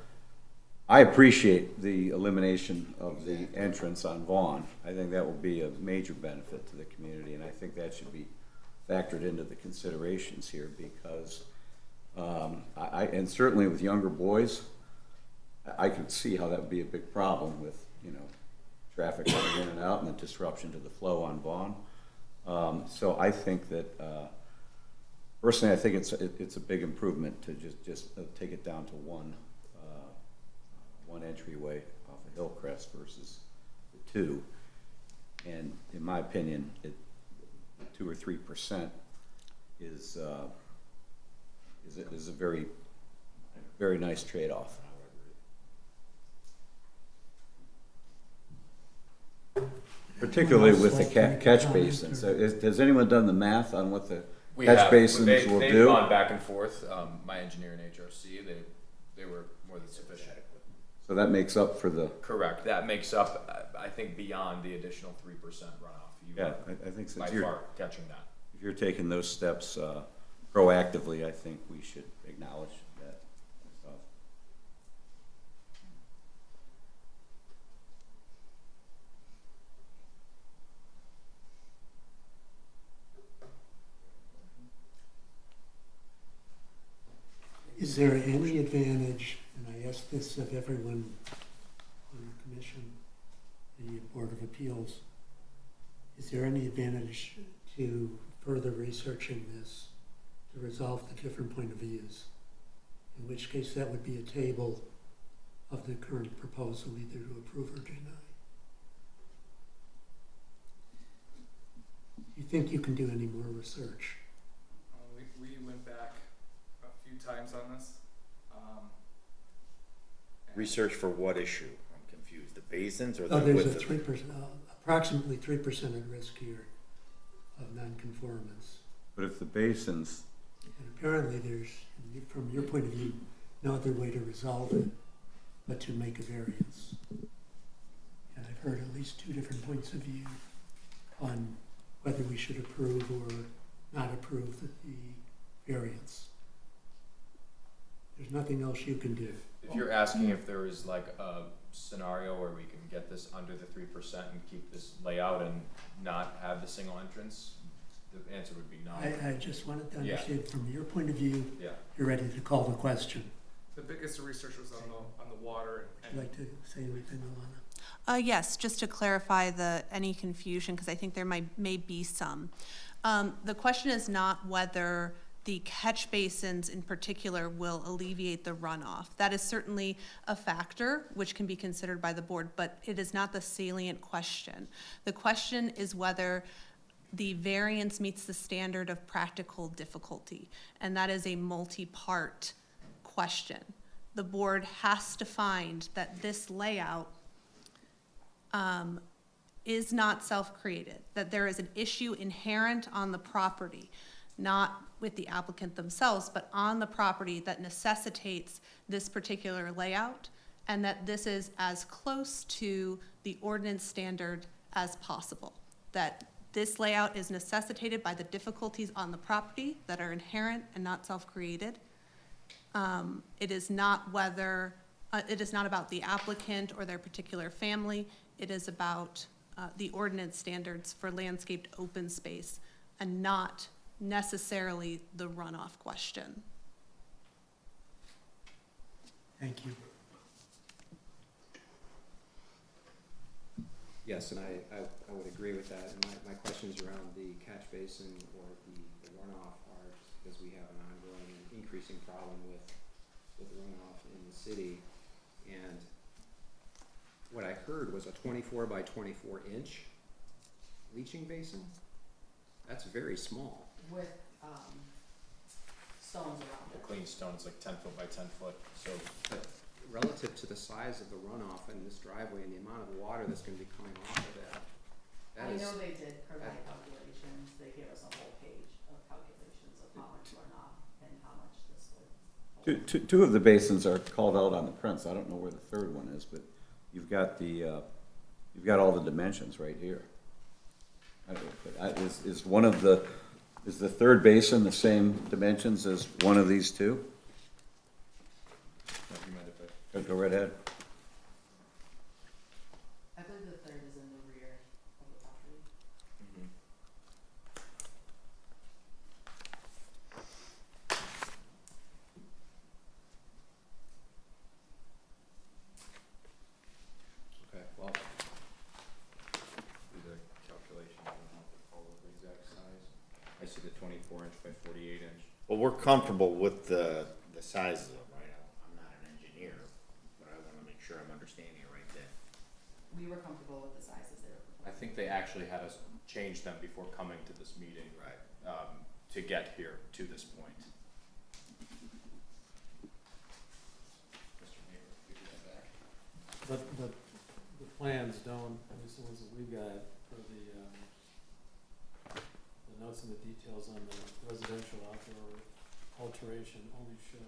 [SPEAKER 10] I appreciate the elimination of the entrance on Vaughn. I think that will be a major benefit to the community, and I think that should be factored into the considerations here, because and certainly with younger boys, I could see how that would be a big problem with traffic coming in and out and the disruption to the flow on Vaughn. So I think that personally, I think it's a big improvement to just take it down to one entryway off of Hillcrest versus the two. And in my opinion, 2 or 3% is is a very, very nice trade-off. Particularly with the catch basins. Has anyone done the math on what the catch basins will
[SPEAKER 11] They've
[SPEAKER 10] do?
[SPEAKER 11] gone back and forth. My engineer in HRC, they were more than sufficient.
[SPEAKER 10] So that makes up for the,
[SPEAKER 11] Correct. That makes up, I think, beyond the additional 3% runoff. You
[SPEAKER 10] yeah,
[SPEAKER 11] are
[SPEAKER 10] I think
[SPEAKER 11] by
[SPEAKER 10] since
[SPEAKER 11] far catching that.
[SPEAKER 10] if you're taking those steps proactively, I think we should acknowledge that myself.
[SPEAKER 1] Is there any advantage, and I ask this of everyone on the commission, the Board of Appeals, is there any advantage to further researching this to resolve the different point of views? In which case that would be a table of the current proposal, either to approve or deny. Do you think you can do any more research?
[SPEAKER 12] We went back a few times on this. and-
[SPEAKER 13] Research for what issue? I'm confused. The basins or
[SPEAKER 1] Oh,
[SPEAKER 13] the
[SPEAKER 1] there's
[SPEAKER 13] width
[SPEAKER 1] a
[SPEAKER 13] of
[SPEAKER 1] 3%, approximately 3% at risk here of nonconformance.
[SPEAKER 10] But if the basins,
[SPEAKER 1] And apparently there's, from your point of view, no other way to resolve it but to make a variance. And I've heard at least two different points of view on whether we should approve or not approve the variance. There's nothing else you can do.
[SPEAKER 11] If you're asking if there is like a scenario where we can get this under the 3% and keep this layout and not have the single entrance, the answer would be no.
[SPEAKER 1] I just wanted to
[SPEAKER 11] Yeah.
[SPEAKER 1] understand from your point of view,
[SPEAKER 11] Yeah.
[SPEAKER 1] you're ready to call the question.
[SPEAKER 12] The biggest research was on the water
[SPEAKER 1] Would
[SPEAKER 12] and
[SPEAKER 1] you like to say anything, Alana?
[SPEAKER 2] Yes, just to clarify any confusion, because I think there may be some. The question is not whether the catch basins in particular will alleviate the runoff. That is certainly a factor which can be considered by the board, but it is not the salient question. The question is whether the variance meets the standard of practical difficulty, and that is a multi-part question. The board has to find that this layout is not self-created, that there is an issue inherent on the property, not with the applicant themselves, but on the property that necessitates this particular layout, and that this is as close to the ordinance standard as possible. That this layout is necessitated by the difficulties on the property that are inherent and not self-created. It is not about the applicant or their particular family. It is about the ordinance standards for landscaped open space and not necessarily the runoff question.
[SPEAKER 1] Thank you.
[SPEAKER 7] Yes, and I would agree with that. And my questions around the catch basin or the runoff are just because we have an ongoing and increasing problem with runoff in the city. And what I heard was a 24 by 24 inch leaching basin. That's very small.
[SPEAKER 2] With stones around
[SPEAKER 11] The clean stone is like 10 foot by 10 foot, so
[SPEAKER 7] But relative to the size of the runoff in this driveway and the amount of water that's gonna be coming off of that, that is.
[SPEAKER 14] they did provide calculations, they gave us a whole page of calculations of how much runoff and how much this would.
[SPEAKER 10] two of the basins are called out on the prints. I don't know where the third one is, but you've got you've got all the dimensions right here. Is the third basin the same dimensions as one of these two?
[SPEAKER 11] you mind if I
[SPEAKER 10] Go right ahead.
[SPEAKER 14] I believe the third is in the rear of the property.
[SPEAKER 11] Okay, well, do the calculation, I don't know if it follows the exact size. I see the 24 inch by 48 inch.
[SPEAKER 13] Well, we're comfortable with the sizes of them, right? I'm not an engineer, but I wanna make sure I'm understanding it right then.
[SPEAKER 14] We were comfortable with the sizes they were
[SPEAKER 11] I
[SPEAKER 14] proposing.
[SPEAKER 11] think they actually had us change them before coming to this meeting.
[SPEAKER 13] Right.
[SPEAKER 11] To get here to this point.
[SPEAKER 9] But the plans don't, at least the ones that we've got, for the notes and the details on the residential outdoor alteration only show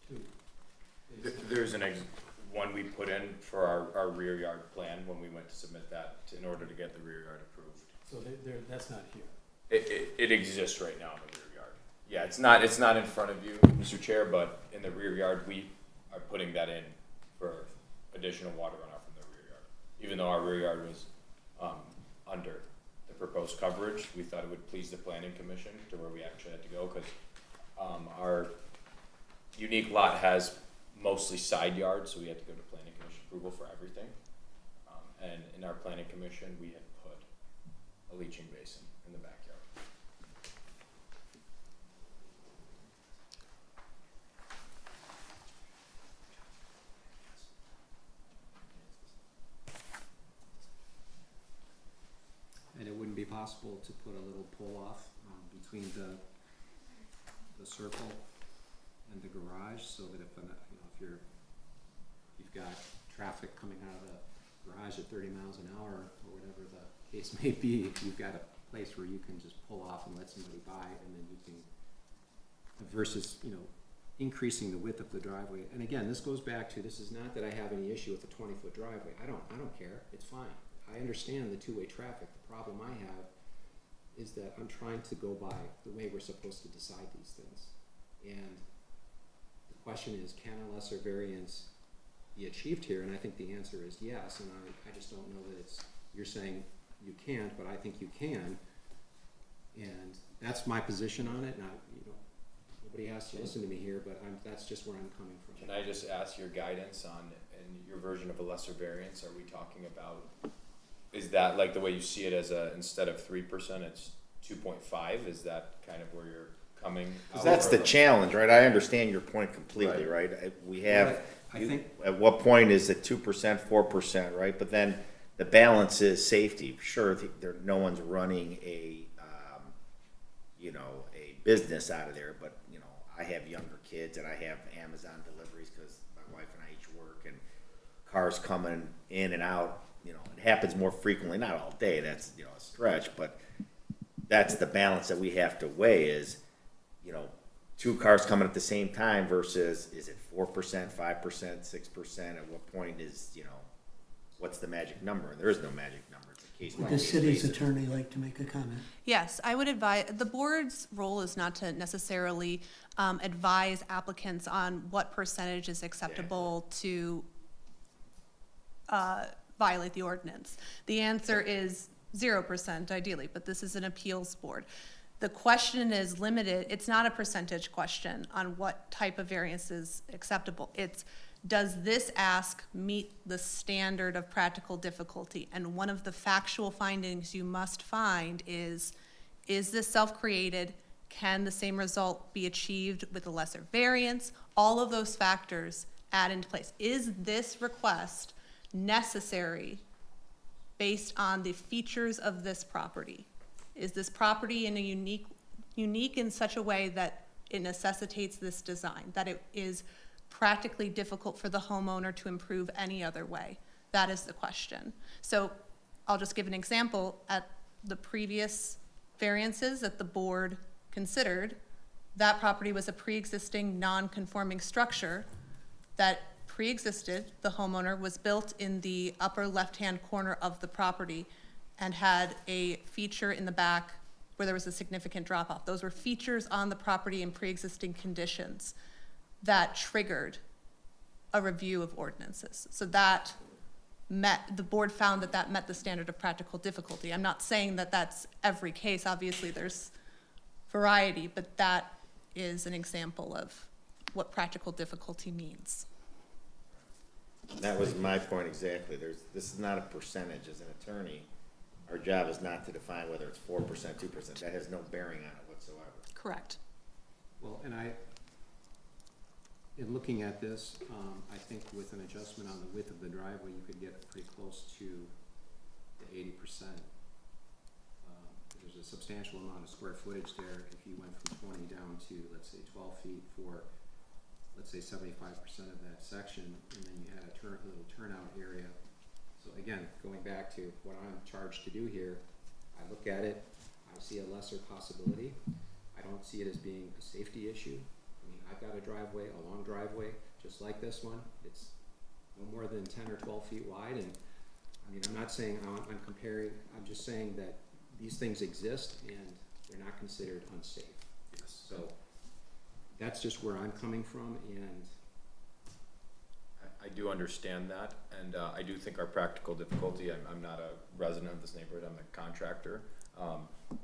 [SPEAKER 9] two.
[SPEAKER 11] There's one we put in for our rear yard plan when we went to submit that in order to get the rear yard approved.
[SPEAKER 9] So that's not here.
[SPEAKER 11] It exists right now in the rear yard. Yeah, it's not in front of you, Mr. Chair, but in the rear yard, we are putting that in for additional water runoff from the rear yard. Even though our rear yard was under the proposed coverage, we thought it would please the planning commission to where we actually had to go, because our unique lot has mostly side yards, so we had to go to planning commission approval for everything. And in our planning commission, we had put a leaching basin in the backyard.
[SPEAKER 7] And it wouldn't be possible to put a little pull-off between the circle and the garage, so that if you've got traffic coming out of the garage at 30 miles an hour or whatever the case may be, you've got a place where you can just pull off and let somebody by, and then you can, versus increasing the width of the driveway. And again, this goes back to, this is not that I have any issue with a 20-foot driveway. I don't care. It's fine. I understand the two-way traffic. The problem I have is that I'm trying to go by the way we're supposed to decide these things. And the question is, can a lesser variance be achieved here? And I think the answer is yes. And I just don't know that you're saying you can't, but I think you can. And that's my position on it. Now, nobody has to listen to me here, but that's just where I'm coming from.
[SPEAKER 11] Can I just ask your guidance on, in your version of a lesser variance, are we talking about, is that like the way you see it as instead of 3%, it's 2.5? Is that kind of where you're coming?
[SPEAKER 13] Because that's the challenge, right? I understand your point completely, right? We have,
[SPEAKER 7] I think,
[SPEAKER 13] at what point is it 2%, 4%, right? But then the balance is safety. Sure, no one's running a business out of there, but I have younger kids and I have Amazon deliveries because my wife and I each work, and cars coming in and out. It happens more frequently, not all day. That's a stretch, but that's the balance that we have to weigh. Is two cars coming at the same time versus, is it 4%, 5%, 6%? At what point is what's the magic number? There is no magic number. It's a case by
[SPEAKER 1] Would the
[SPEAKER 13] case
[SPEAKER 1] city's
[SPEAKER 13] basis.
[SPEAKER 1] attorney like to make a comment?
[SPEAKER 2] Yes, I would advise, the board's role is not to necessarily advise applicants on what percentage is acceptable to violate the ordinance. The answer is 0% ideally, but this is an appeals board. The question is limited, it's not a percentage question on what type of variance is acceptable. It's, does this ask meet the standard of practical difficulty? And one of the factual findings you must find is this self-created? Can the same result be achieved with a lesser variance? All of those factors add into place. Is this request necessary based on the features of this property? Is this property in a unique in such a way that it necessitates this design, that it is practically difficult for the homeowner to improve any other way? That is the question. So I'll just give an example. At the previous variances that the board considered, that property was a pre-existing non-conforming structure that pre-existed. The homeowner was built in the upper left-hand corner of the property and had a feature in the back where there was a significant drop-off. Those were features on the property in pre-existing conditions that triggered a review of ordinances. So that the board found that met the standard of practical difficulty. I'm not saying that that's every case. Obviously, there's variety, but that is an example of what practical difficulty means.
[SPEAKER 13] That was my point exactly. This is not a percentage. As an attorney, our job is not to define whether it's 4%, 2%. That has no bearing on it whatsoever.
[SPEAKER 2] Correct.
[SPEAKER 7] well, and in looking at this, I think with an adjustment on the width of the driveway, you could get pretty close to the 80%. There's a substantial amount of square footage there if you went from 20 down to, let's say, 12 feet for let's say 75% of that section, and then you had a little turnout area. So again, going back to what I'm charged to do here, I look at it, I see a lesser possibility. I don't see it as being a safety issue. I mean, I've got a driveway, a long driveway, just like this one. It's no more than 10 or 12 feet wide, and I mean, I'm not saying I'm comparing, I'm just saying that these things exist and they're not considered unsafe.
[SPEAKER 11] Yes.
[SPEAKER 7] So that's just where I'm coming from, and
[SPEAKER 11] I do understand that, and I do think our practical difficulty, I'm not a resident of this neighborhood, I'm a contractor.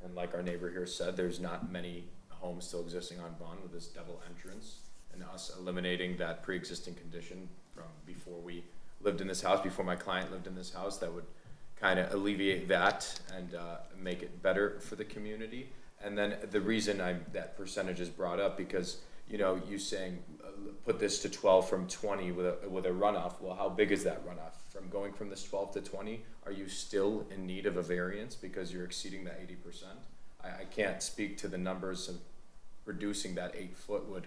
[SPEAKER 11] And like our neighbor here said, there's not many homes still existing on Vaughn with this double entrance, and us eliminating that pre-existing condition from before we lived in this house, before my client lived in this house, that would kind of alleviate that and make it better for the community. And then the reason that percentage is brought up, because you know, you saying put this to 12 from 20 with a runoff. Well, how big is that runoff? From going from this 12 to 20, are you still in need of a variance because you're exceeding that 80%? I can't speak to the numbers of reducing that 8 foot would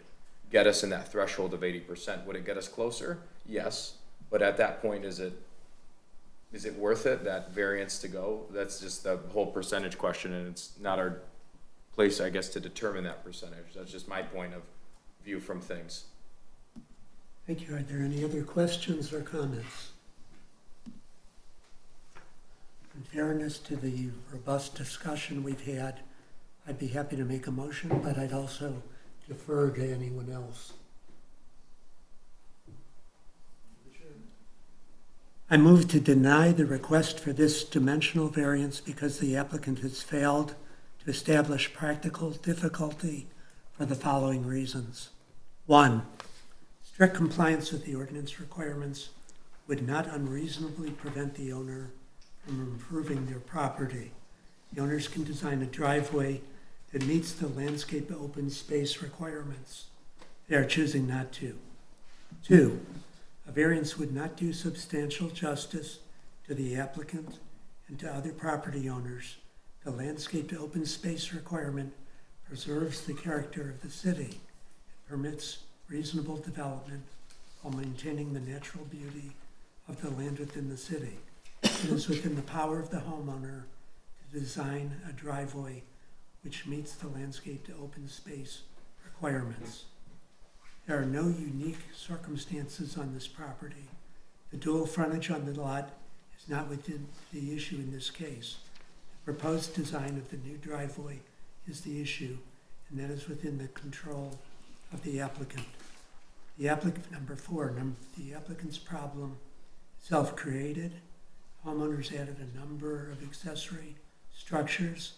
[SPEAKER 11] get us in that threshold of 80%. Would it get us closer? Yes. But at that point, is it worth it, that variance to go? That's just the whole percentage question, and it's not our place, I guess, to determine that percentage. That's just my point of view from things.
[SPEAKER 1] Thank you. Are there any other questions or comments? In fairness to the robust discussion we've had, I'd be happy to make a motion, but I'd also defer to anyone else. I move to deny the request for this dimensional variance because the applicant has failed to establish practical difficulty for the following reasons. 1, strict compliance with the ordinance requirements would not unreasonably prevent the owner from improving their property. The owners can design a driveway that meets the landscape open space requirements. They are choosing not to. 2, a variance would not do substantial justice to the applicant and to other property owners. The landscaped open space requirement preserves the character of the city. It permits reasonable development while maintaining the natural beauty of the land within the city. It is within the power of the homeowner to design a driveway which meets the landscaped open space requirements. There are no unique circumstances on this property. The dual frontage on the lot is not within the issue in this case. The proposed design of the new driveway is the issue, and that is within the control of the applicant. Number 4, the applicant's problem is self-created. Homeowners added a number of accessory structures,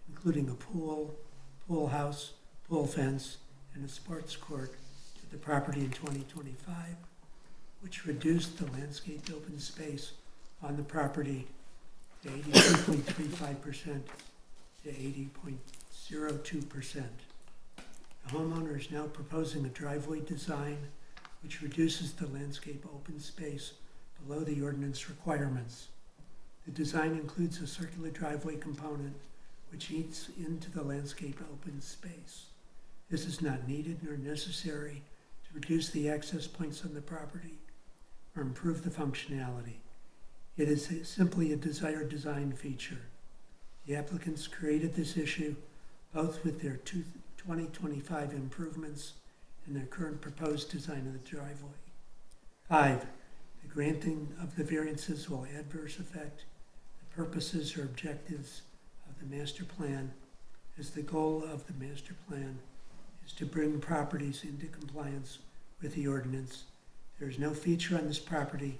[SPEAKER 1] including a pool, pool house, pool fence, and a sports court to the property in 2025, which reduced the landscaped open space on the property to 82.35% to 80.02%. The homeowner is now proposing a driveway design which reduces the landscape open space below the ordinance requirements. The design includes a circular driveway component which eats into the landscape open space. This is not needed nor necessary to reduce the access points on the property or improve the functionality. It is simply a desired design feature. The applicants created this issue both with their 2025 improvements and their current proposed design of the driveway. 5, the granting of the variances will adversely affect the purposes or objectives of the master plan, as the goal of the master plan is to bring properties into compliance with the ordinance. There is no feature on this property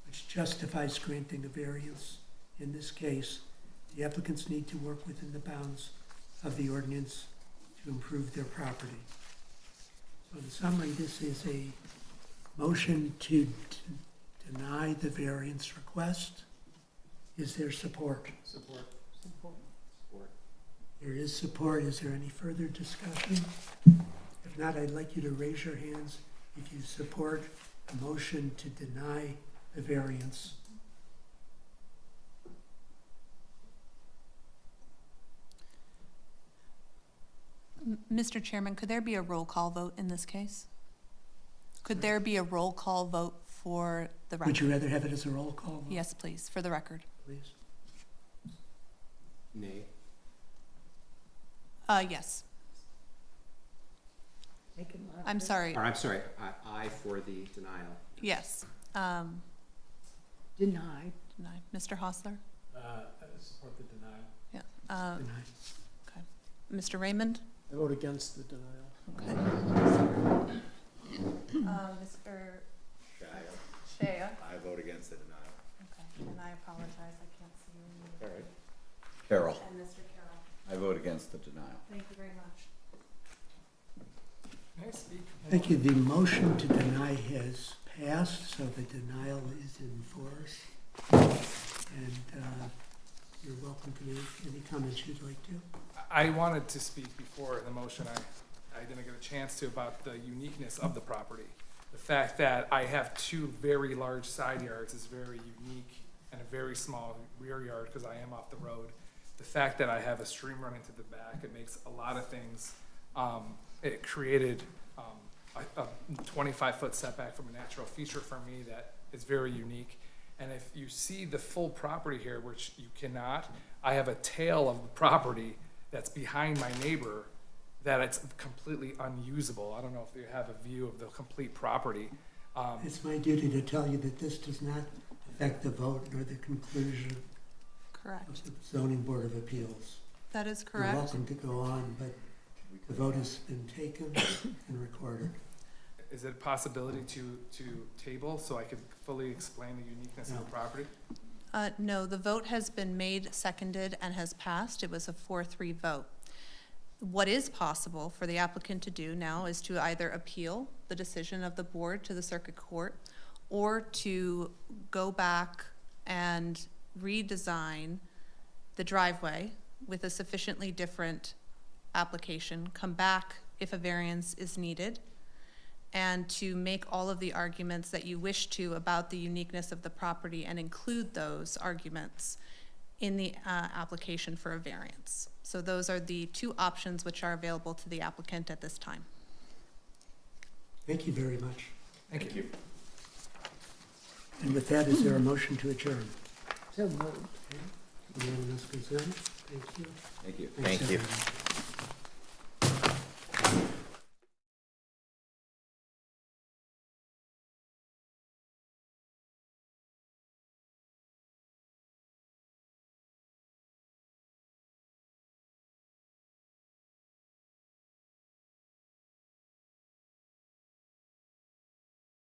[SPEAKER 1] which justifies granting a variance. In this case, the applicants need to work within the bounds of the ordinance to improve their property. So in summary, this is a motion to deny the variance request. Is there support?
[SPEAKER 3] Support.
[SPEAKER 5] Support.
[SPEAKER 1] There is support. Is there any further discussion? If not, I'd like you to raise your hands if you support a motion to deny the variance.
[SPEAKER 2] Mr. Chairman, could there be a roll call vote in this case? Could there be a roll call vote for the record?
[SPEAKER 1] Would you rather have it as a roll call vote?
[SPEAKER 2] Yes, please, for the record.
[SPEAKER 1] Please.
[SPEAKER 7] Nay.
[SPEAKER 2] Yes.
[SPEAKER 5] Make him up.
[SPEAKER 2] I'm sorry.
[SPEAKER 7] Or I'm sorry, I for the denial.
[SPEAKER 2] Yes.
[SPEAKER 5] Denied.
[SPEAKER 2] Denied. Mr. Hostler?
[SPEAKER 9] I support the denial.
[SPEAKER 2] Yeah.
[SPEAKER 1] Denied.
[SPEAKER 2] Okay. Mr. Raymond?
[SPEAKER 3] I vote against the denial.
[SPEAKER 2] Okay. Mr.
[SPEAKER 13] Shia,
[SPEAKER 2] Shea?
[SPEAKER 13] I vote against the denial.
[SPEAKER 2] Okay, and I apologize, I can't see your name.
[SPEAKER 13] All right.
[SPEAKER 10] Carol,
[SPEAKER 2] And Mr. Carroll,
[SPEAKER 10] I vote against the denial.
[SPEAKER 2] thank you very much.
[SPEAKER 12] Can I speak?
[SPEAKER 1] Thank you. The motion to deny has passed, so the denial is in force. And you're welcome to make any comments you'd like to.
[SPEAKER 12] I wanted to speak before the motion. I didn't get a chance to about the uniqueness of the property. The fact that I have two very large side yards is very unique and a very small rear yard because I am off the road. The fact that I have a stream running to the back, it makes a lot of things. It created a 25-foot setback from a natural feature for me that is very unique. And if you see the full property here, which you cannot, I have a tail of the property that's behind my neighbor that it's completely unusable. I don't know if you have a view of the complete property.
[SPEAKER 1] It's my duty to tell you that this does not affect the vote nor the conclusion
[SPEAKER 2] Correct.
[SPEAKER 1] of the Zoning Board of Appeals.
[SPEAKER 2] That is
[SPEAKER 1] You're
[SPEAKER 2] correct.
[SPEAKER 1] welcome to go on, but the vote has been taken and recorded.
[SPEAKER 12] Is it a possibility to table so I could fully explain the uniqueness of
[SPEAKER 1] No.
[SPEAKER 12] the property?
[SPEAKER 2] No, the vote has been made, seconded, and has passed. It was a 4-3 vote. What is possible for the applicant to do now is to either appeal the decision of the board to the circuit court or to go back and redesign the driveway with a sufficiently different application, come back if a variance is needed, and to make all of the arguments that you wish to about the uniqueness of the property and include those arguments in the application for a variance. So those are the two options which are available to the applicant at this time.
[SPEAKER 1] Thank you very much.
[SPEAKER 12] Thank you.
[SPEAKER 1] And with that, is there a motion to adjourn?
[SPEAKER 5] So moved.
[SPEAKER 1] Unanimous consent? Thank you.
[SPEAKER 10] Thank you.
[SPEAKER 1] Thanks,
[SPEAKER 13] Thank you.
[SPEAKER 1] everyone.